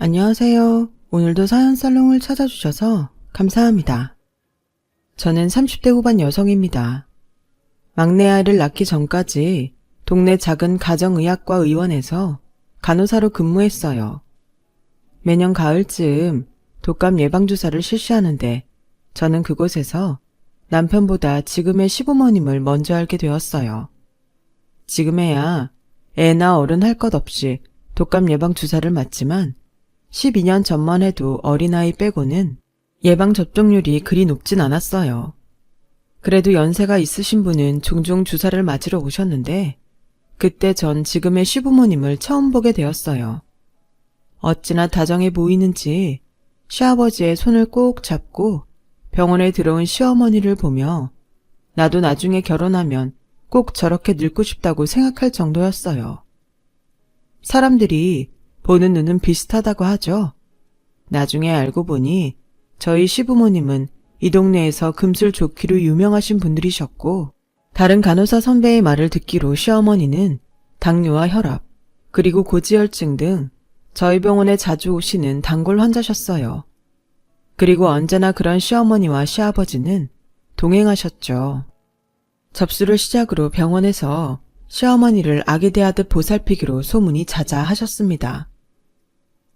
안녕하세요. 오늘도 사연살롱을 찾아주셔서 감사합니다. 저는 30대 후반 여성입니다. 막내 아이를 낳기 전까지 동네 작은 가정의학과 의원에서 간호사로 근무했어요. 매년 가을쯤 독감 예방주사를 실시하는데 저는 그곳에서 남편보다 지금의 시부모님을 먼저 알게 되었어요. 지금에야 애나 어른 할 것 없이 독감 예방주사를 맞지만 12년 전만 해도 어린아이 빼고는 예방접종률이 그리 높진 않았어요. 그래도 연세가 있으신 분은 종종 주사를 맞으러 오셨는데 그때 전 지금의 시부모님을 처음 보게 되었어요. 어찌나 다정해 보이는지 시아버지의 손을 꼭 잡고 병원에 들어온 시어머니를 보며 나도 나중에 결혼하면 꼭 저렇게 늙고 싶다고 생각할 정도였어요. 사람들이 보는 눈은 비슷하다고 하죠. 나중에 알고 보니 저희 시부모님은 이 동네에서 금술 좋기로 유명하신 분들이셨고 다른 간호사 선배의 말을 듣기로 시어머니는 당뇨와 혈압, 그리고 고지혈증 등 저희 병원에 자주 오시는 단골 환자셨어요. 그리고 언제나 그런 시어머니와 시아버지는 동행하셨죠. 접수를 시작으로 병원에서 시어머니를 아기 대하듯 보살피기로 소문이 자자하셨습니다.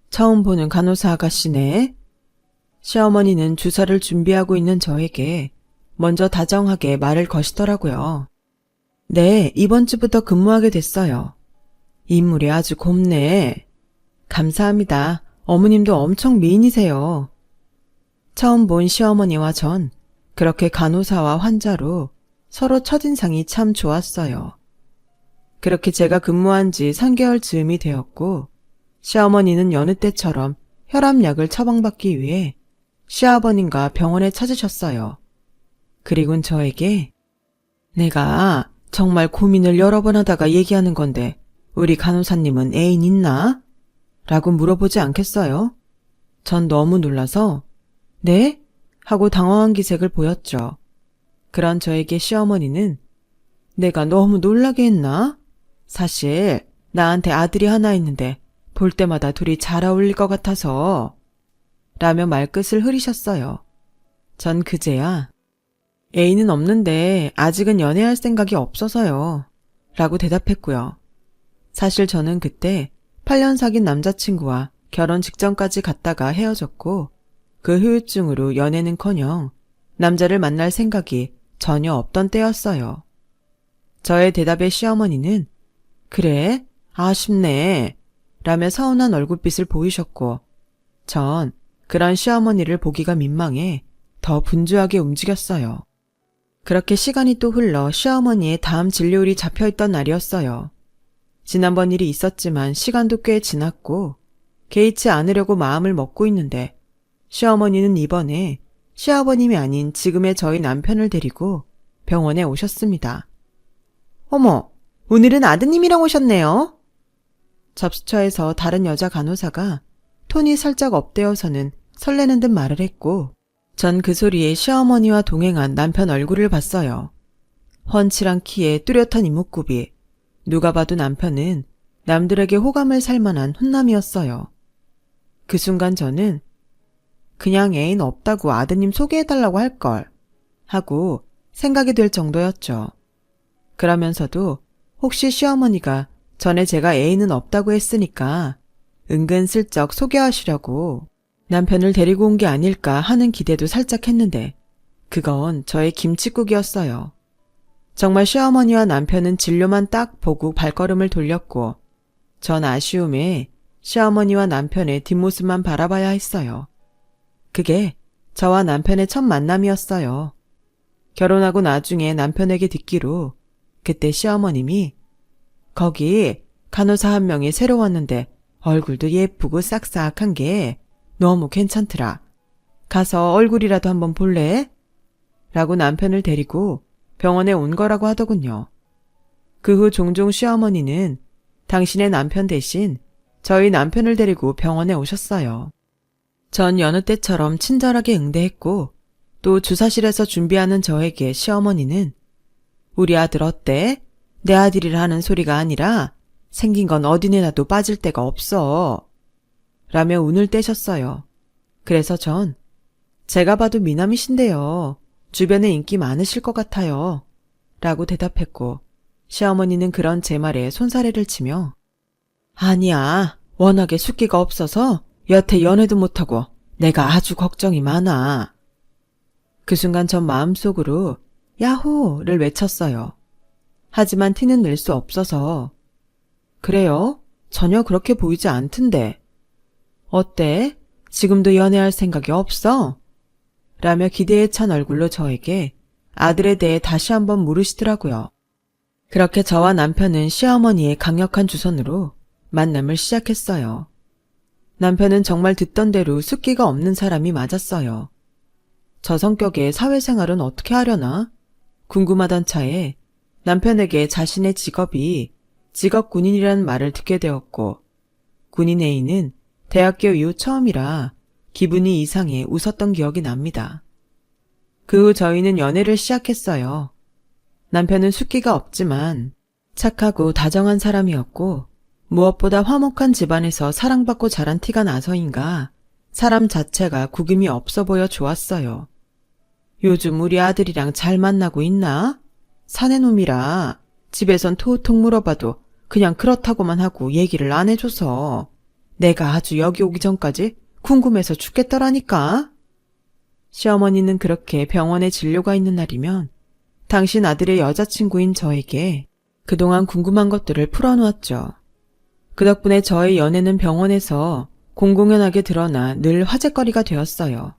처음 보는 간호사 아가씨네. 시어머니는 주사를 준비하고 있는 저에게 먼저 다정하게 말을 거시더라고요. 네, 이번 주부터 근무하게 됐어요. 인물이 아주 곱네. 감사합니다. 어머님도 엄청 미인이세요. 처음 본 시어머니와 전 그렇게 간호사와 환자로 서로 첫인상이 참 좋았어요. 그렇게 제가 근무한 지 3개월 즈음이 되었고 시어머니는 여느 때처럼 혈압약을 처방받기 위해 시아버님과 병원에 찾으셨어요. 그리곤 저에게 내가 정말 고민을 여러 번 하다가 얘기하는 건데 우리 간호사님은 애인 있나? 라고 물어보지 않겠어요? 전 너무 놀라서 네? 하고 당황한 기색을 보였죠. 그런 저에게 시어머니는 내가 너무 놀라게 했나? 사실 나한테 아들이 하나 있는데 볼 때마다 둘이 잘 어울릴 것 같아서 라며 말끝을 흐리셨어요. 전 그제야 애인은 없는데 아직은 연애할 생각이 없어서요 라고 대답했고요. 사실 저는 그때 8년 사귄 남자친구와 결혼 직전까지 갔다가 헤어졌고 그 후유증으로 연애는커녕 남자를 만날 생각이 전혀 없던 때였어요. 저의 대답에 시어머니는 그래? 아쉽네 라며 서운한 얼굴빛을 보이셨고 전 그런 시어머니를 보기가 민망해 더 분주하게 움직였어요. 그렇게 시간이 또 흘러 시어머니의 다음 진료일이 잡혀있던 날이었어요. 지난번 일이 있었지만 시간도 꽤 지났고 개의치 않으려고 마음을 먹고 있는데 시어머니는 이번에 시아버님이 아닌 지금의 저희 남편을 데리고 병원에 오셨습니다. 어머, 오늘은 아드님이랑 오셨네요. 접수처에서 다른 여자 간호사가 톤이 살짝 업되어서는 설레는 듯 말을 했고 전 그 소리에 시어머니와 동행한 남편 얼굴을 봤어요. 훤칠한 키에 뚜렷한 이목구비. 누가 봐도 남편은 남들에게 호감을 살 만한 훈남이었어요. 그 순간 저는 그냥 애인 없다고 아드님 소개해달라고 할걸 하고 생각이 들 정도였죠. 그러면서도 혹시 시어머니가 전에 제가 애인은 없다고 했으니까 은근슬쩍 소개하시려고 남편을 데리고 온 게 아닐까 하는 기대도 살짝 했는데 그건 저의 김칫국이었어요. 정말 시어머니와 남편은 진료만 딱 보고 발걸음을 돌렸고 전 아쉬움에 시어머니와 남편의 뒷모습만 바라봐야 했어요. 그게 저와 남편의 첫 만남이었어요. 결혼하고 나중에 남편에게 듣기로 그때 시어머님이 거기 간호사 한 명이 새로 왔는데 얼굴도 예쁘고 싹싹한 게 너무 괜찮더라. 가서 얼굴이라도 한번 볼래? 라고 남편을 데리고 병원에 온 거라고 하더군요. 그 후 종종 시어머니는 당신의 남편 대신 저희 남편을 데리고 병원에 오셨어요. 전 여느 때처럼 친절하게 응대했고 또 주사실에서 준비하는 저에게 시어머니는 우리 아들 어때? 내 아들이라 하는 소리가 아니라 생긴 건 어디 내놔도 빠질 데가 없어. 라며 운을 떼셨어요. 그래서 전 제가 봐도 미남이신데요. 주변에 인기 많으실 것 같아요. 라고 대답했고 시어머니는 그런 제 말에 손사래를 치며 아니야. 워낙에 숫기가 없어서 여태 연애도 못하고 내가 아주 걱정이 많아. 그 순간 전 마음속으로 야호를 외쳤어요. 하지만 티는 낼 수 없어서 그래요? 전혀 그렇게 보이지 않던데. 어때? 지금도 연애할 생각이 없어? 라며 기대에 찬 얼굴로 저에게 아들에 대해 다시 한번 물으시더라고요. 그렇게 저와 남편은 시어머니의 강력한 주선으로 만남을 시작했어요. 남편은 정말 듣던 대로 숫기가 없는 사람이 맞았어요. 저 성격에 사회생활은 어떻게 하려나? 궁금하던 차에 남편에게 자신의 직업이 직업 군인이라는 말을 듣게 되었고 군인 A는 대학교 이후 처음이라 기분이 이상해 웃었던 기억이 납니다. 그 후 저희는 연애를 시작했어요. 남편은 숫기가 없지만 착하고 다정한 사람이었고 무엇보다 화목한 집안에서 사랑받고 자란 티가 나서인가 사람 자체가 구김이 없어 보여 좋았어요. 요즘 우리 아들이랑 잘 만나고 있나? 사내놈이라 집에선 톡톡 물어봐도 그냥 그렇다고만 하고 얘기를 안 해줘서 내가 아주 여기 오기 전까지 궁금해서 죽겠더라니까. 시어머니는 그렇게 병원에 진료가 있는 날이면 당신 아들의 여자친구인 저에게 그동안 궁금한 것들을 풀어놓았죠. 그 덕분에 저의 연애는 병원에서 공공연하게 드러나 늘 화제거리가 되었어요.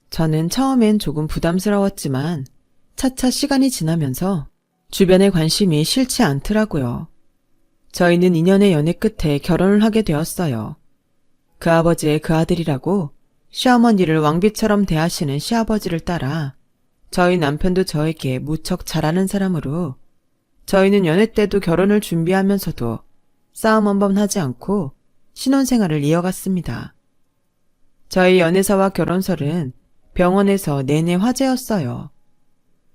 저는 처음엔 조금 부담스러웠지만 차차 시간이 지나면서 주변의 관심이 싫지 않더라고요. 저희는 2년의 연애 끝에 결혼을 하게 되었어요. 그 아버지의 그 아들이라고 시어머니를 왕비처럼 대하시는 시아버지를 따라 저희 남편도 저에게 무척 잘하는 사람으로 저희는 연애 때도 결혼을 준비하면서도 싸움 한 번 하지 않고 신혼생활을 이어갔습니다. 저희 연애사와 결혼설은 병원에서 내내 화제였어요.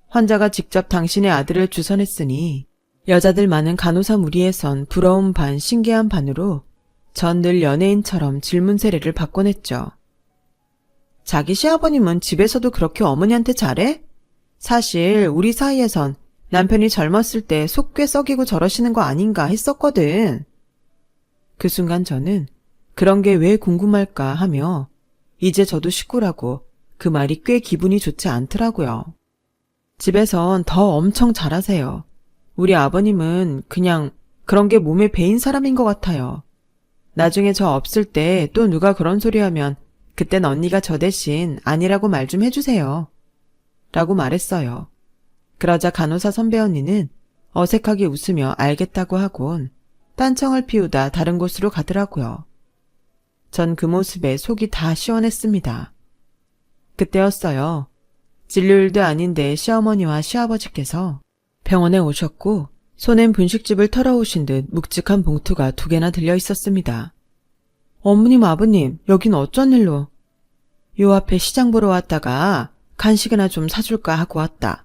환자가 직접 당신의 아들을 주선했으니 여자들 많은 간호사 무리에선 부러움 반 신기한 반으로 전 늘 연예인처럼 질문 세례를 받곤 했죠. 자기 시아버님은 집에서도 그렇게 어머니한테 잘해? 사실 우리 사이에선 남편이 젊었을 때 속 꽤 썩이고 저러시는 거 아닌가 했었거든. 그 순간 저는 그런 게 왜 궁금할까 하며 이제 저도 식구라고 그 말이 꽤 기분이 좋지 않더라고요. 집에선 더 엄청 잘하세요. 우리 아버님은 그냥 그런 게 몸에 배인 사람인 것 같아요. 나중에 저 없을 때 또 누가 그런 소리 하면 그땐 언니가 저 대신 아니라고 말 좀 해주세요. 라고 말했어요. 그러자 간호사 선배 언니는 어색하게 웃으며 알겠다고 하곤 딴청을 피우다 다른 곳으로 가더라고요. 전 그 모습에 속이 다 시원했습니다. 그때였어요. 진료일도 아닌데 시어머니와 시아버지께서 병원에 오셨고 손엔 분식집을 털어오신 듯 묵직한 봉투가 2개나 들려 있었습니다. 어머님, 아버님, 여긴 어쩐 일로? 요 앞에 시장 보러 왔다가 간식이나 좀 사줄까 하고 왔다.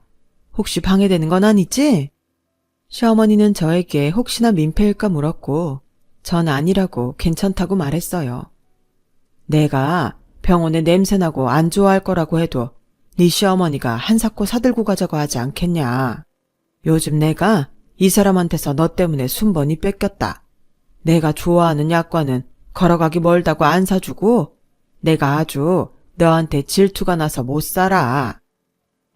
혹시 방해되는 건 아니지? 시어머니는 저에게 혹시나 민폐일까 물었고 전 아니라고 괜찮다고 말했어요. 내가 병원에 냄새나고 안 좋아할 거라고 해도 네 시어머니가 한 사코 사들고 가자고 하지 않겠냐. 요즘 내가 이 사람한테서 너 때문에 순번이 뺏겼다. 내가 좋아하는 약과는 걸어가기 멀다고 안 사주고 내가 아주 너한테 질투가 나서 못 살아.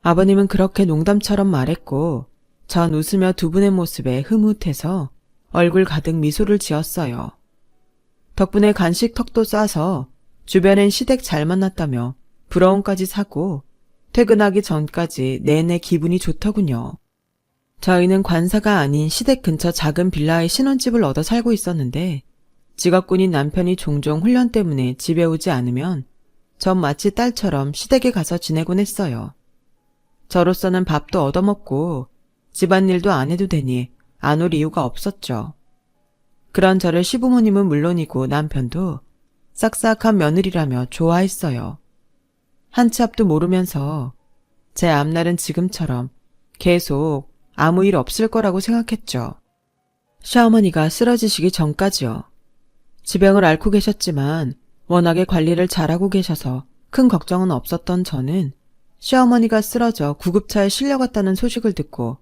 아버님은 그렇게 농담처럼 말했고 전 웃으며 2분의 모습에 흐뭇해서 얼굴 가득 미소를 지었어요. 덕분에 간식 턱도 싸서 주변엔 시댁 잘 만났다며 부러움까지 사고 퇴근하기 전까지 내내 기분이 좋더군요. 저희는 관사가 아닌 시댁 근처 작은 빌라에 신혼집을 얻어 살고 있었는데 직업군인 남편이 종종 훈련 때문에 집에 오지 않으면 전 마치 딸처럼 시댁에 가서 지내곤 했어요. 저로서는 밥도 얻어먹고 집안일도 안 해도 되니 안 올 이유가 없었죠. 그런 저를 시부모님은 물론이고 남편도 싹싹한 며느리라며 좋아했어요. 한 치 앞도 모르면서 제 앞날은 지금처럼 계속 아무 일 없을 거라고 생각했죠. 시어머니가 쓰러지시기 전까지요. 지병을 앓고 계셨지만 워낙에 관리를 잘하고 계셔서 큰 걱정은 없었던 저는 시어머니가 쓰러져 구급차에 실려갔다는 소식을 듣고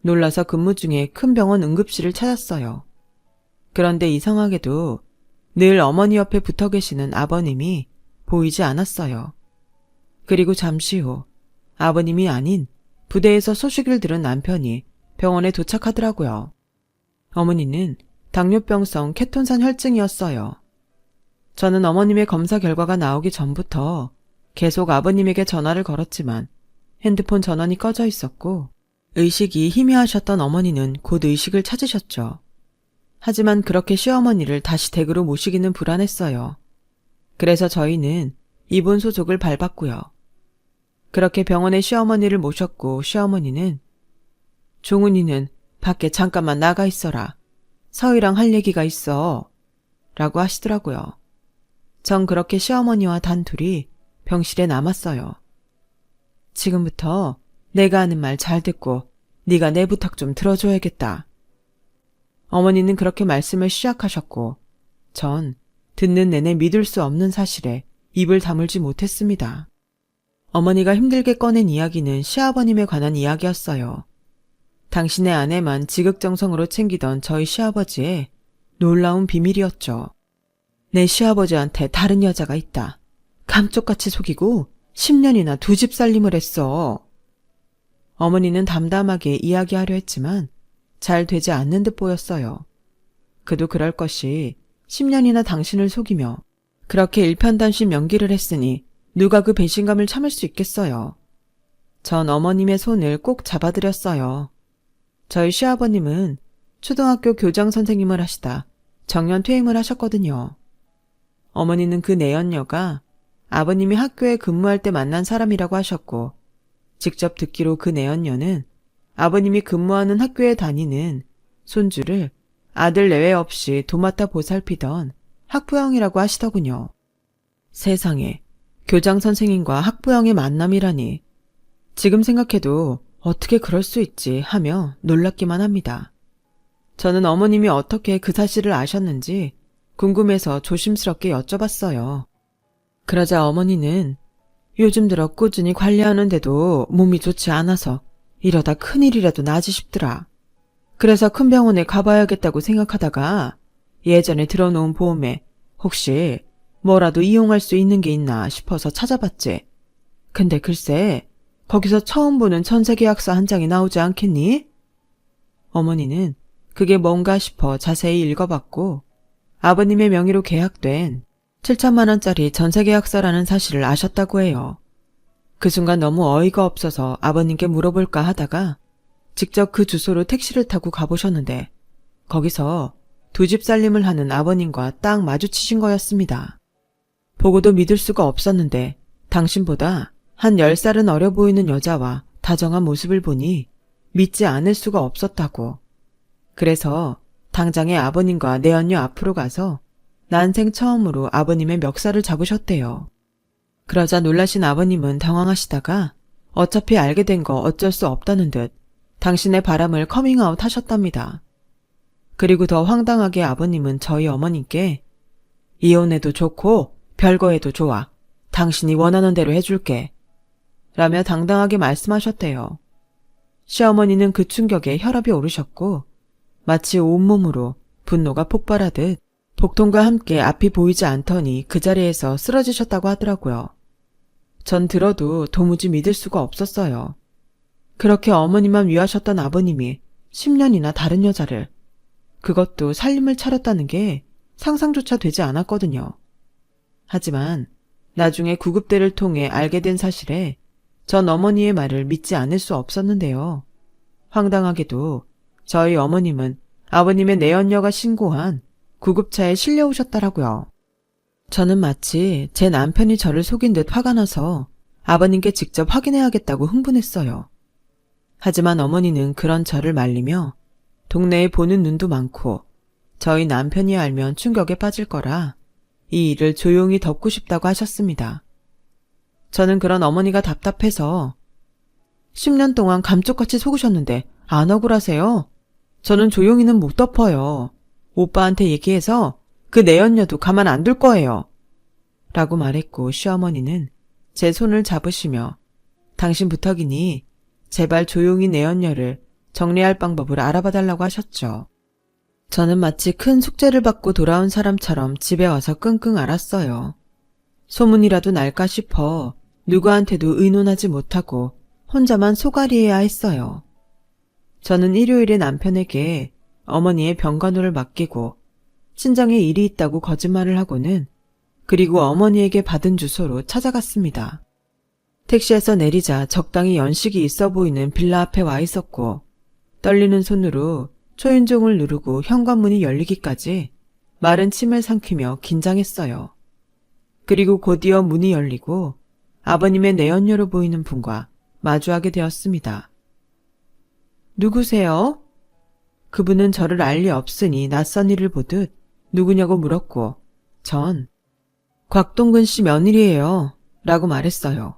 놀라서 근무 중에 큰 병원 응급실을 찾았어요. 그런데 이상하게도 늘 어머니 옆에 붙어 계시는 아버님이 보이지 않았어요. 그리고 잠시 후 아버님이 아닌 부대에서 소식을 들은 남편이 병원에 도착하더라고요. 어머니는 당뇨병성 케톤산 혈증이었어요. 저는 어머님의 검사 결과가 나오기 전부터 계속 아버님에게 전화를 걸었지만 핸드폰 전원이 꺼져 있었고 의식이 희미하셨던 어머니는 곧 의식을 찾으셨죠. 하지만 그렇게 시어머니를 다시 댁으로 모시기는 불안했어요. 그래서 저희는 입원 소속을 밟았고요. 그렇게 병원에 시어머니를 모셨고 시어머니는 종훈이는 밖에 잠깐만 나가 있어라. 서희랑 할 얘기가 있어. 라고 하시더라고요. 전 그렇게 시어머니와 단둘이 병실에 남았어요. 지금부터 내가 하는 말 잘 듣고 네가 내 부탁 좀 들어줘야겠다. 어머니는 그렇게 말씀을 시작하셨고 전 듣는 내내 믿을 수 없는 사실에 입을 다물지 못했습니다. 어머니가 힘들게 꺼낸 이야기는 시아버님에 관한 이야기였어요. 당신의 아내만 지극정성으로 챙기던 저희 시아버지의 놀라운 비밀이었죠. 내 시아버지한테 다른 여자가 있다. 감쪽같이 속이고 10년이나 두 집 살림을 했어. 어머니는 담담하게 이야기하려 했지만 잘 되지 않는 듯 보였어요. 그도 그럴 것이 10년이나 당신을 속이며 그렇게 일편단심 연기를 했으니 누가 그 배신감을 참을 수 있겠어요. 전 어머님의 손을 꼭 잡아드렸어요. 저희 시아버님은 초등학교 교장 선생님을 하시다 정년 퇴임을 하셨거든요. 어머니는 그 내연녀가 아버님이 학교에 근무할 때 만난 사람이라고 하셨고 직접 듣기로 그 내연녀는 아버님이 근무하는 학교에 다니는 손주를 아들 내외 없이 도맡아 보살피던 학부형이라고 하시더군요. 세상에 교장 선생님과 학부형의 만남이라니. 지금 생각해도 어떻게 그럴 수 있지 하며 놀랍기만 합니다. 저는 어머님이 어떻게 그 사실을 아셨는지 궁금해서 조심스럽게 여쭤봤어요. 그러자 어머니는 요즘 들어 꾸준히 관리하는데도 몸이 좋지 않아서 이러다 큰일이라도 나지 싶더라. 그래서 큰 병원에 가봐야겠다고 생각하다가 예전에 들어놓은 보험에 혹시 뭐라도 이용할 수 있는 게 있나 싶어서 찾아봤지. 근데 글쎄 거기서 처음 보는 전세계약서 한 장이 나오지 않겠니? 어머니는 그게 뭔가 싶어 자세히 읽어봤고 아버님의 명의로 계약된 7천만 원짜리 전세계약서라는 사실을 아셨다고 해요. 그 순간 너무 어이가 없어서 아버님께 물어볼까 하다가 직접 그 주소로 택시를 타고 가보셨는데 거기서 두 집 살림을 하는 아버님과 딱 마주치신 거였습니다. 보고도 믿을 수가 없었는데 당신보다 한 10살은 어려 보이는 여자와 다정한 모습을 보니 믿지 않을 수가 없었다고. 그래서 당장에 아버님과 내연녀 앞으로 가서 난생 처음으로 아버님의 멱살을 잡으셨대요. 그러자 놀라신 아버님은 당황하시다가 어차피 알게 된 거 어쩔 수 없다는 듯 당신의 바람을 커밍아웃 하셨답니다. 그리고 더 황당하게 아버님은 저희 어머님께 이혼해도 좋고 별거해도 좋아. 당신이 원하는 대로 해줄게. 라며 당당하게 말씀하셨대요. 시어머니는 그 충격에 혈압이 오르셨고 마치 온몸으로 분노가 폭발하듯 복통과 함께 앞이 보이지 않더니 그 자리에서 쓰러지셨다고 하더라고요. 전 들어도 도무지 믿을 수가 없었어요. 그렇게 어머니만 위하셨던 아버님이 10년이나 다른 여자를, 그것도 살림을 차렸다는 게 상상조차 되지 않았거든요. 하지만 나중에 구급대를 통해 알게 된 사실에 전 어머니의 말을 믿지 않을 수 없었는데요. 황당하게도 저희 어머님은 아버님의 내연녀가 신고한 구급차에 실려오셨더라고요. 저는 마치 제 남편이 저를 속인 듯 화가 나서 아버님께 직접 확인해야겠다고 흥분했어요. 하지만 어머니는 그런 저를 말리며 동네에 보는 눈도 많고 저희 남편이 알면 충격에 빠질 거라 이 일을 조용히 덮고 싶다고 하셨습니다. 저는 그런 어머니가 답답해서 10년 동안 감쪽같이 속으셨는데 안 억울하세요? 저는 조용히는 못 덮어요. 오빠한테 얘기해서 그 내연녀도 가만 안 둘 거예요. 라고 말했고 시어머니는 제 손을 잡으시며 당신 부탁이니 제발 조용히 내연녀를 정리할 방법을 알아봐 달라고 하셨죠. 저는 마치 큰 숙제를 받고 돌아온 사람처럼 집에 와서 끙끙 앓았어요. 소문이라도 날까 싶어 누구한테도 의논하지 못하고 혼자만 소갈이해야 했어요. 저는 일요일에 남편에게 어머니의 병간호를 맡기고 친정에 일이 있다고 거짓말을 하고는 그리고 어머니에게 받은 주소로 찾아갔습니다. 택시에서 내리자 적당히 연식이 있어 보이는 빌라 앞에 와 있었고 떨리는 손으로 초인종을 누르고 현관문이 열리기까지 마른 침을 삼키며 긴장했어요. 그리고 곧이어 문이 열리고 아버님의 내연녀로 보이는 분과 마주하게 되었습니다. 누구세요? 그분은 저를 알 리 없으니 낯선 이를 보듯 누구냐고 물었고 전 곽동근 씨 며느리예요 라고 말했어요.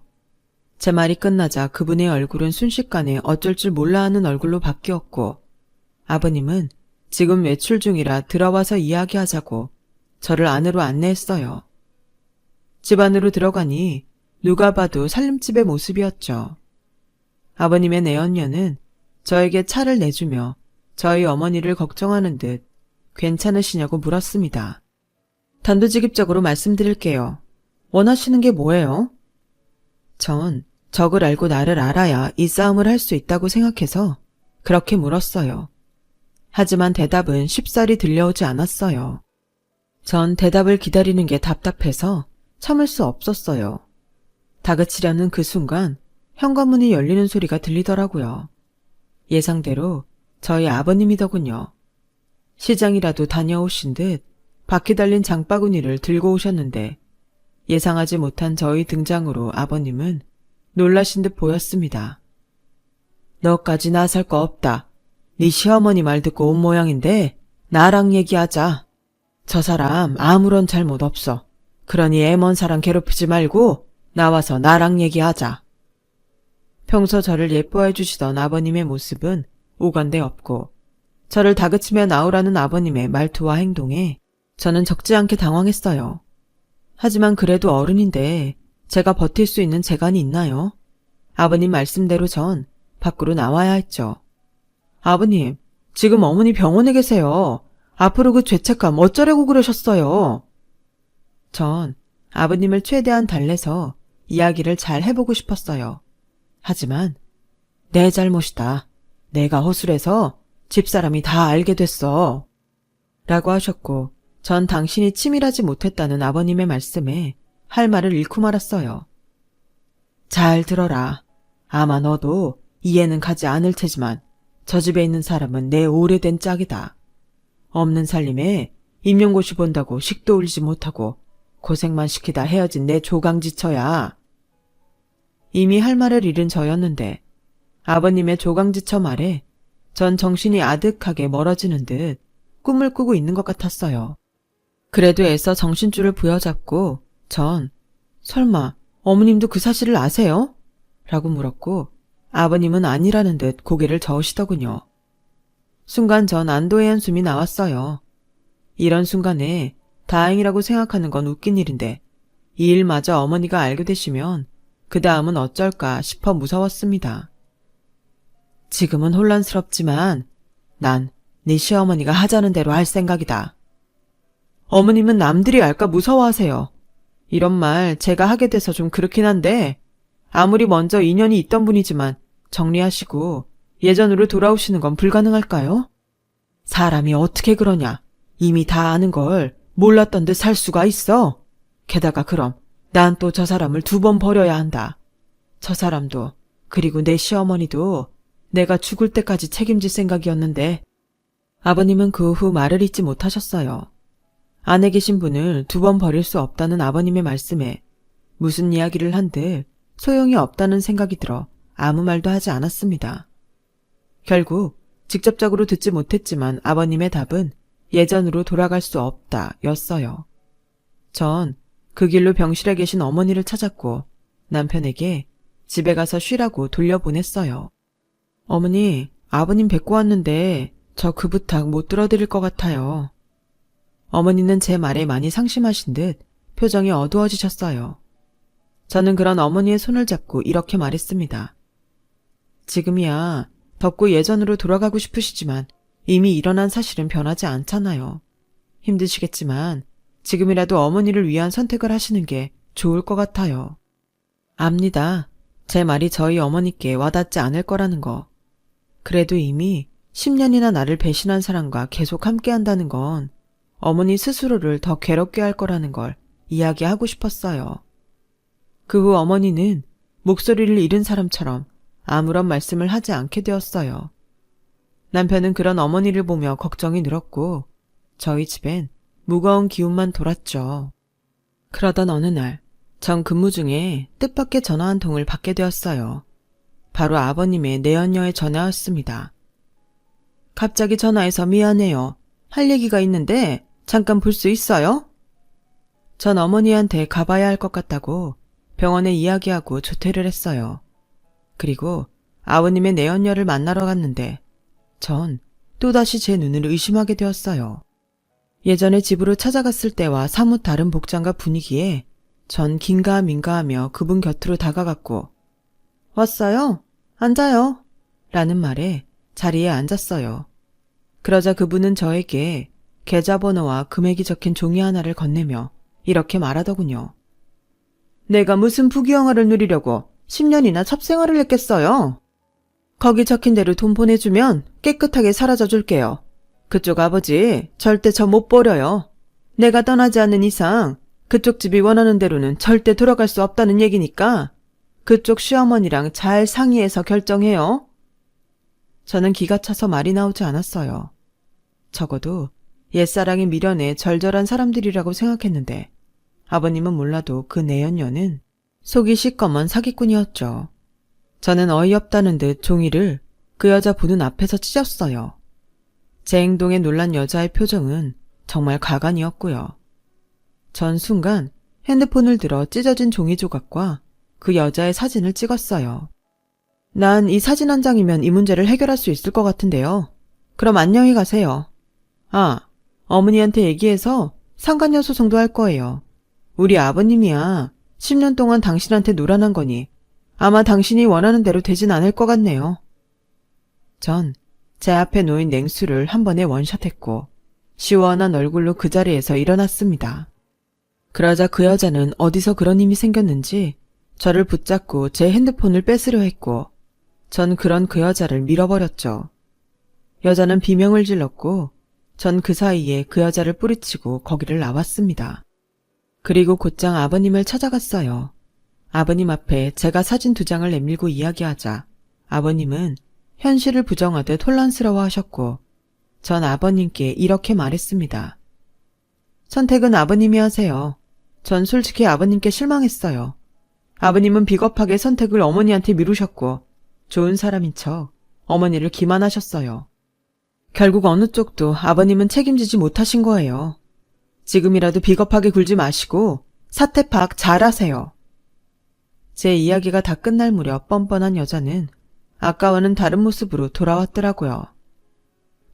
제 말이 끝나자 그분의 얼굴은 순식간에 어쩔 줄 몰라 하는 얼굴로 바뀌었고 아버님은 지금 외출 중이라 들어와서 이야기하자고 저를 안으로 안내했어요. 집 안으로 들어가니 누가 봐도 살림집의 모습이었죠. 아버님의 내연녀는 저에게 차를 내주며 저희 어머니를 걱정하는 듯 괜찮으시냐고 물었습니다. 단도직입적으로 말씀드릴게요. 원하시는 게 뭐예요? 전 적을 알고 나를 알아야 이 싸움을 할 수 있다고 생각해서 그렇게 물었어요. 하지만 대답은 쉽사리 들려오지 않았어요. 전 대답을 기다리는 게 답답해서 참을 수 없었어요. 다그치려는 그 순간 현관문이 열리는 소리가 들리더라고요. 예상대로 저희 아버님이더군요. 시장이라도 다녀오신 듯 바퀴 달린 장바구니를 들고 오셨는데 예상하지 못한 저희 등장으로 아버님은 놀라신 듯 보였습니다. 너까지 나설 거 없다. 네 시어머니 말 듣고 온 모양인데 나랑 얘기하자. 저 사람 아무런 잘못 없어. 그러니 애먼 사람 괴롭히지 말고 나와서 나랑 얘기하자. 평소 저를 예뻐해 주시던 아버님의 모습은 오간데 없고 저를 다그치며 나오라는 아버님의 말투와 행동에 저는 적지 않게 당황했어요. 하지만 그래도 어른인데 제가 버틸 수 있는 재간이 있나요? 아버님 말씀대로 전 밖으로 나와야 했죠. 아버님, 지금 어머니 병원에 계세요. 앞으로 그 죄책감 어쩌려고 그러셨어요? 전 아버님을 최대한 달래서 이야기를 잘 해보고 싶었어요. 하지만 내 잘못이다. 내가 허술해서 집사람이 다 알게 됐어. 라고 하셨고 전 당신이 치밀하지 못했다는 아버님의 말씀에 할 말을 잃고 말았어요. 잘 들어라. 아마 너도 이해는 가지 않을 테지만 저 집에 있는 사람은 내 오래된 짝이다. 없는 살림에 임용고시 본다고 식도 올리지 못하고 고생만 시키다 헤어진 내 조강지처야. 이미 할 말을 잃은 저였는데 아버님의 조강지처 말에 전 정신이 아득하게 멀어지는 듯 꿈을 꾸고 있는 것 같았어요. 그래도 애써 정신줄을 부여잡고 전 설마 어머님도 그 사실을 아세요? 라고 물었고 아버님은 아니라는 듯 고개를 저으시더군요. 순간 전 안도의 한숨이 나왔어요. 이런 순간에 다행이라고 생각하는 건 웃긴 일인데 이 일마저 어머니가 알게 되시면 그 다음은 어쩔까 싶어 무서웠습니다. 지금은 혼란스럽지만 난 네 시어머니가 하자는 대로 할 생각이다. 어머님은 남들이 알까 무서워하세요. 이런 말 제가 하게 돼서 좀 그렇긴 한데 아무리 먼저 인연이 있던 분이지만 정리하시고 예전으로 돌아오시는 건 불가능할까요? 사람이 어떻게 그러냐. 이미 다 아는 걸 몰랐던 듯 살 수가 있어. 게다가 그럼 난 또 저 사람을 2번 버려야 한다. 저 사람도 그리고 내 시어머니도 내가 죽을 때까지 책임질 생각이었는데 아버님은 그 후 말을 잇지 못하셨어요. 안에 계신 분을 2번 버릴 수 없다는 아버님의 말씀에 무슨 이야기를 한들 소용이 없다는 생각이 들어 아무 말도 하지 않았습니다. 결국 직접적으로 듣지 못했지만 아버님의 답은 예전으로 돌아갈 수 없다 였어요. 전 그 길로 병실에 계신 어머니를 찾았고 남편에게 집에 가서 쉬라고 돌려보냈어요. 어머니, 아버님 뵙고 왔는데 저 그 부탁 못 들어드릴 것 같아요. 어머니는 제 말에 많이 상심하신 듯 표정이 어두워지셨어요. 저는 그런 어머니의 손을 잡고 이렇게 말했습니다. 지금이야 덥고 예전으로 돌아가고 싶으시지만 이미 일어난 사실은 변하지 않잖아요. 힘드시겠지만 지금이라도 어머니를 위한 선택을 하시는 게 좋을 것 같아요. 압니다. 제 말이 저희 어머니께 와닿지 않을 거라는 거. 그래도 이미 10년이나 나를 배신한 사람과 계속 함께한다는 건 어머니 스스로를 더 괴롭게 할 거라는 걸 이야기하고 싶었어요. 그 후 어머니는 목소리를 잃은 사람처럼 아무런 말씀을 하지 않게 되었어요. 남편은 그런 어머니를 보며 걱정이 늘었고 저희 집엔 무거운 기운만 돌았죠. 그러던 어느 날 전 근무 중에 뜻밖의 전화 한 통을 받게 되었어요. 바로 아버님의 내연녀의 전화였습니다. 갑자기 전화해서 미안해요. 할 얘기가 있는데 잠깐 볼 수 있어요? 전 어머니한테 가봐야 할 것 같다고 병원에 이야기하고 조퇴를 했어요. 그리고 아버님의 내연녀를 만나러 갔는데 전 또다시 제 눈을 의심하게 되었어요. 예전에 집으로 찾아갔을 때와 사뭇 다른 복장과 분위기에 전 긴가민가하며 그분 곁으로 다가갔고 왔어요? 앉아요. 라는 말에 자리에 앉았어요. 그러자 그분은 저에게 계좌번호와 금액이 적힌 종이 하나를 건네며 이렇게 말하더군요. 내가 무슨 부귀영화를 누리려고 10년이나 첩생활을 했겠어요? 거기 적힌 대로 돈 보내주면 깨끗하게 사라져 줄게요. 그쪽 아버지 절대 저 못 버려요. 내가 떠나지 않는 이상 그쪽 집이 원하는 대로는 절대 돌아갈 수 없다는 얘기니까 그쪽 시어머니랑 잘 상의해서 결정해요. 저는 기가 차서 말이 나오지 않았어요. 적어도 옛사랑이 미련에 절절한 사람들이라고 생각했는데 아버님은 몰라도 그 내연녀는 속이 시꺼먼 사기꾼이었죠. 저는 어이없다는 듯 종이를 그 여자 보는 앞에서 찢었어요. 제 행동에 놀란 여자의 표정은 정말 가관이었고요. 전 순간 핸드폰을 들어 찢어진 종이 조각과 그 여자의 사진을 찍었어요. 난 이 사진 한 장이면 이 문제를 해결할 수 있을 것 같은데요. 그럼 안녕히 가세요. 아, 어머니한테 얘기해서 상간녀 소송도 할 거예요. 우리 아버님이야 10년 동안 당신한테 노란한 거니 아마 당신이 원하는 대로 되진 않을 것 같네요. 전 제 앞에 놓인 냉수를 한 번에 원샷했고 시원한 얼굴로 그 자리에서 일어났습니다. 그러자 그 여자는 어디서 그런 힘이 생겼는지 저를 붙잡고 제 핸드폰을 뺏으려 했고 전 그런 그 여자를 밀어버렸죠. 여자는 비명을 질렀고 전 그 사이에 그 여자를 뿌리치고 거기를 나왔습니다. 그리고 곧장 아버님을 찾아갔어요. 아버님 앞에 제가 사진 2장을 내밀고 이야기하자 아버님은 현실을 부정하듯 혼란스러워하셨고 전 아버님께 이렇게 말했습니다. 선택은 아버님이 하세요. 전 솔직히 아버님께 실망했어요. 아버님은 비겁하게 선택을 어머니한테 미루셨고 좋은 사람인 척 어머니를 기만하셨어요. 결국 어느 쪽도 아버님은 책임지지 못하신 거예요. 지금이라도 비겁하게 굴지 마시고 사퇴 파악 잘하세요. 제 이야기가 다 끝날 무렵 뻔뻔한 여자는 아까와는 다른 모습으로 돌아왔더라고요.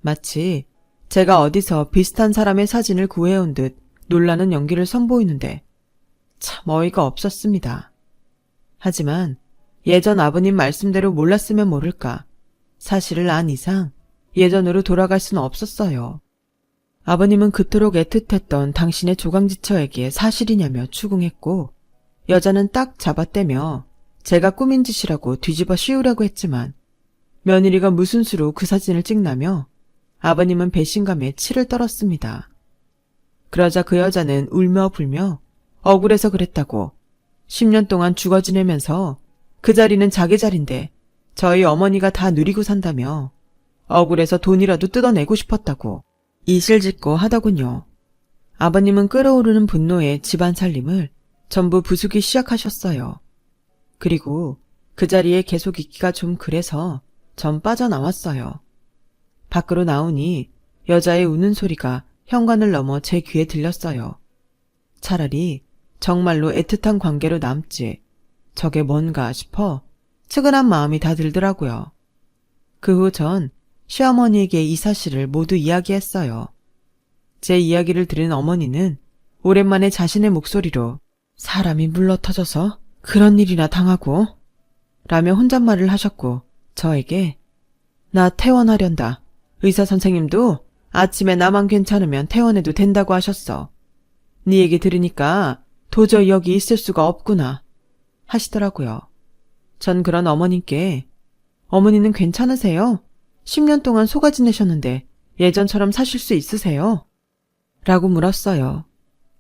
마치 제가 어디서 비슷한 사람의 사진을 구해온 듯 놀라는 연기를 선보이는데 참 어이가 없었습니다. 하지만 예전 아버님 말씀대로 몰랐으면 모를까 사실을 안 이상 예전으로 돌아갈 수는 없었어요. 아버님은 그토록 애틋했던 당신의 조강지처에게 사실이냐며 추궁했고 여자는 딱 잡아떼며 제가 꾸민 짓이라고 뒤집어 씌우려고 했지만 며느리가 무슨 수로 그 사진을 찍나며 아버님은 배신감에 치를 떨었습니다. 그러자 그 여자는 울며 불며 억울해서 그랬다고 10년 동안 죽어 지내면서 그 자리는 자기 자리인데 저희 어머니가 다 누리고 산다며 억울해서 돈이라도 뜯어내고 싶었다고 이실직고 하더군요. 아버님은 끓어오르는 분노에 집안 살림을 전부 부수기 시작하셨어요. 그리고 그 자리에 계속 있기가 좀 그래서 전 빠져나왔어요. 밖으로 나오니 여자의 우는 소리가 현관을 넘어 제 귀에 들렸어요. 차라리 정말로 애틋한 관계로 남지 저게 뭔가 싶어 측은한 마음이 다 들더라고요. 그 후 전 시어머니에게 이 사실을 모두 이야기했어요. 제 이야기를 들은 어머니는 오랜만에 자신의 목소리로 사람이 물러터져서 그런 일이나 당하고 라며 혼잣말을 하셨고 저에게 나 퇴원하련다. 의사 선생님도 아침에 나만 괜찮으면 퇴원해도 된다고 하셨어. 네 얘기 들으니까 도저히 여기 있을 수가 없구나 하시더라고요. 전 그런 어머님께 어머니는 괜찮으세요? 10년 동안 속아 지내셨는데 예전처럼 사실 수 있으세요? 라고 물었어요.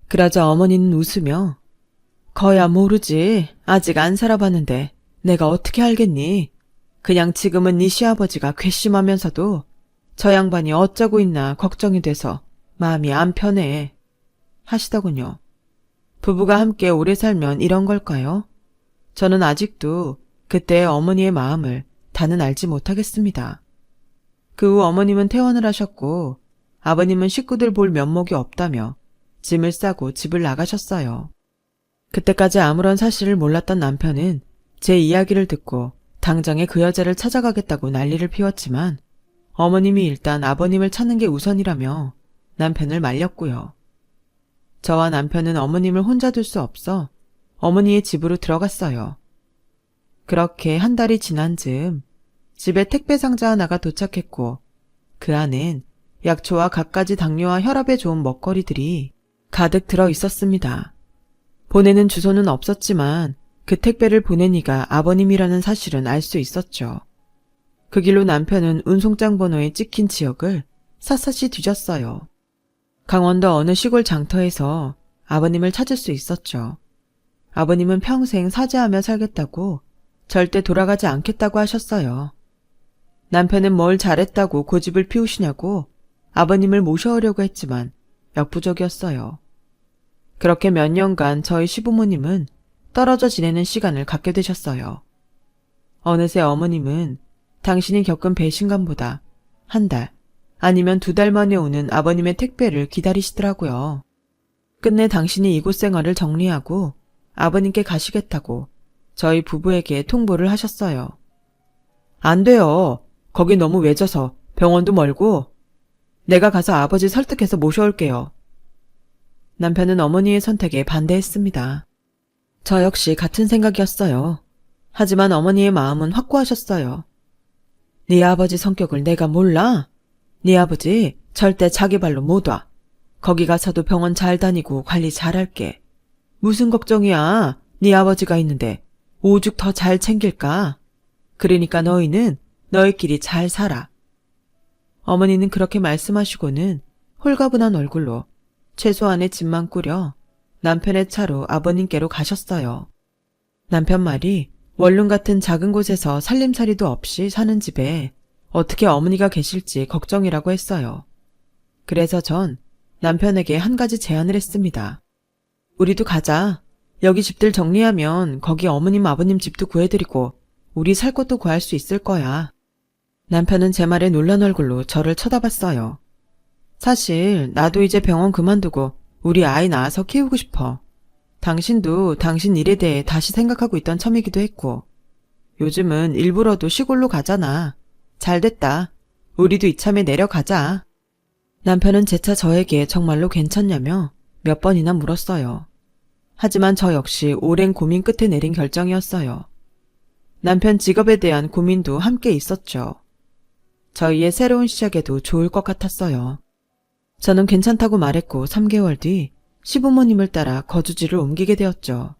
그러자 어머니는 웃으며 거야 모르지. 아직 안 살아봤는데 내가 어떻게 알겠니? 그냥 지금은 네 시아버지가 괘씸하면서도 저 양반이 어쩌고 있나 걱정이 돼서 마음이 안 편해 하시더군요. 부부가 함께 오래 살면 이런 걸까요? 저는 아직도 그때의 어머니의 마음을 다는 알지 못하겠습니다. 그 후 어머님은 퇴원을 하셨고 아버님은 식구들 볼 면목이 없다며 짐을 싸고 집을 나가셨어요. 그때까지 아무런 사실을 몰랐던 남편은 제 이야기를 듣고 당장에 그 여자를 찾아가겠다고 난리를 피웠지만 어머님이 일단 아버님을 찾는 게 우선이라며 남편을 말렸고요. 저와 남편은 어머님을 혼자 둘 수 없어 어머니의 집으로 들어갔어요. 그렇게 한 달이 지난 즈음 집에 택배 상자 하나가 도착했고 그 안엔 약초와 갖가지 당뇨와 혈압에 좋은 먹거리들이 가득 들어 있었습니다. 보내는 주소는 없었지만 그 택배를 보낸 이가 아버님이라는 사실은 알 수 있었죠. 그 길로 남편은 운송장 번호에 찍힌 지역을 샅샅이 뒤졌어요. 강원도 어느 시골 장터에서 아버님을 찾을 수 있었죠. 아버님은 평생 사죄하며 살겠다고 절대 돌아가지 않겠다고 하셨어요. 남편은 뭘 잘했다고 고집을 피우시냐고 아버님을 모셔오려고 했지만 역부족이었어요. 그렇게 몇 년간 저희 시부모님은 떨어져 지내는 시간을 갖게 되셨어요. 어느새 어머님은 당신이 겪은 배신감보다 한 달 아니면 2달 만에 오는 아버님의 택배를 기다리시더라고요. 끝내 당신이 이곳 생활을 정리하고 아버님께 가시겠다고 저희 부부에게 통보를 하셨어요. 안 돼요. 거기 너무 외져서 병원도 멀고 내가 가서 아버지 설득해서 모셔올게요. 남편은 어머니의 선택에 반대했습니다. 저 역시 같은 생각이었어요. 하지만 어머니의 마음은 확고하셨어요. 네 아버지 성격을 내가 몰라? 네 아버지 절대 자기 발로 못 와. 거기 가서도 병원 잘 다니고 관리 잘할게. 무슨 걱정이야. 네 아버지가 있는데 오죽 더 잘 챙길까? 그러니까 너희는 너희끼리 잘 살아. 어머니는 그렇게 말씀하시고는 홀가분한 얼굴로 최소한의 집만 꾸려 남편의 차로 아버님께로 가셨어요. 남편 말이 원룸 같은 작은 곳에서 살림살이도 없이 사는 집에 어떻게 어머니가 계실지 걱정이라고 했어요. 그래서 전 남편에게 한 가지 제안을 했습니다. 우리도 가자. 여기 집들 정리하면 거기 어머님 아버님 집도 구해드리고 우리 살 곳도 구할 수 있을 거야. 남편은 제 말에 놀란 얼굴로 저를 쳐다봤어요. 사실 나도 이제 병원 그만두고 우리 아이 낳아서 키우고 싶어. 당신도 당신 일에 대해 다시 생각하고 있던 참이기도 했고 요즘은 일부러도 시골로 가잖아. 잘됐다. 우리도 이참에 내려가자. 남편은 재차 저에게 정말로 괜찮냐며 몇 번이나 물었어요. 하지만 저 역시 오랜 고민 끝에 내린 결정이었어요. 남편 직업에 대한 고민도 함께 있었죠. 저희의 새로운 시작에도 좋을 것 같았어요. 저는 괜찮다고 말했고 3개월 뒤 시부모님을 따라 거주지를 옮기게 되었죠.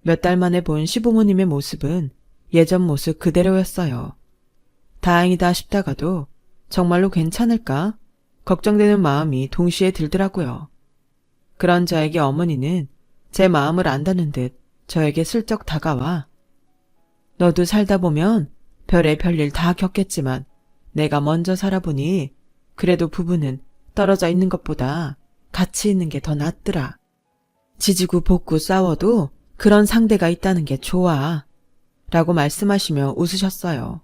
몇 달 만에 본 시부모님의 모습은 예전 모습 그대로였어요. 다행이다 싶다가도 정말로 괜찮을까? 걱정되는 마음이 동시에 들더라고요. 그런 저에게 어머니는 제 마음을 안다는 듯 저에게 슬쩍 다가와 너도 살다 보면 별의 별일 다 겪겠지만 내가 먼저 살아보니 그래도 부부는 떨어져 있는 것보다 같이 있는 게 더 낫더라. 지지고 볶고 싸워도 그런 상대가 있다는 게 좋아. 라고 말씀하시며 웃으셨어요.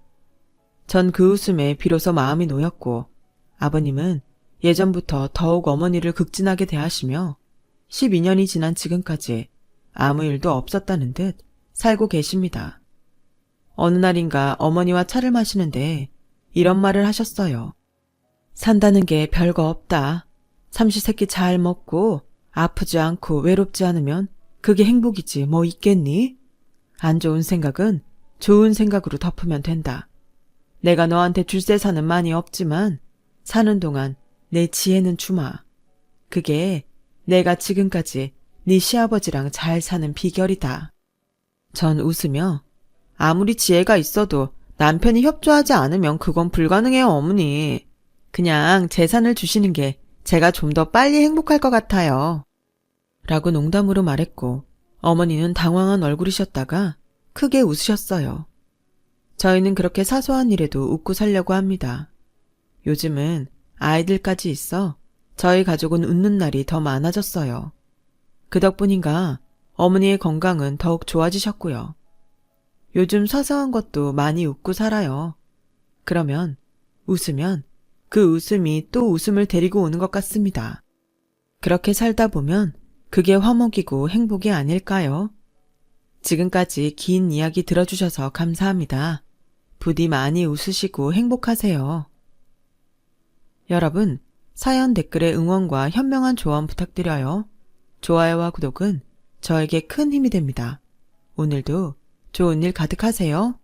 전 그 웃음에 비로소 마음이 놓였고 아버님은 예전부터 더욱 어머니를 극진하게 대하시며 12년이 지난 지금까지 아무 일도 없었다는 듯 살고 계십니다. 어느 날인가 어머니와 차를 마시는데 이런 말을 하셨어요. 산다는 게 별거 없다. 삼시세끼 잘 먹고 아프지 않고 외롭지 않으면 그게 행복이지 뭐 있겠니? 안 좋은 생각은 좋은 생각으로 덮으면 된다. 내가 너한테 줄 세사는 많이 없지만 사는 동안 내 지혜는 주마. 그게 내가 지금까지 네 시아버지랑 잘 사는 비결이다. 전 웃으며 아무리 지혜가 있어도 남편이 협조하지 않으면 그건 불가능해요, 어머니. 그냥 재산을 주시는 게 제가 좀 더 빨리 행복할 것 같아요. 라고 농담으로 말했고 어머니는 당황한 얼굴이셨다가 크게 웃으셨어요. 저희는 그렇게 사소한 일에도 웃고 살려고 합니다. 요즘은 아이들까지 있어 저희 가족은 웃는 날이 더 많아졌어요. 그 덕분인가 어머니의 건강은 더욱 좋아지셨고요. 요즘 사소한 것도 많이 웃고 살아요. 그러면 웃으면 그 웃음이 또 웃음을 데리고 오는 것 같습니다. 그렇게 살다 보면 그게 화목이고 행복이 아닐까요? 지금까지 긴 이야기 들어주셔서 감사합니다. 부디 많이 웃으시고 행복하세요. 여러분, 사연 댓글에 응원과 현명한 조언 부탁드려요. 좋아요와 구독은 저에게 큰 힘이 됩니다. 오늘도 좋은 일 가득하세요.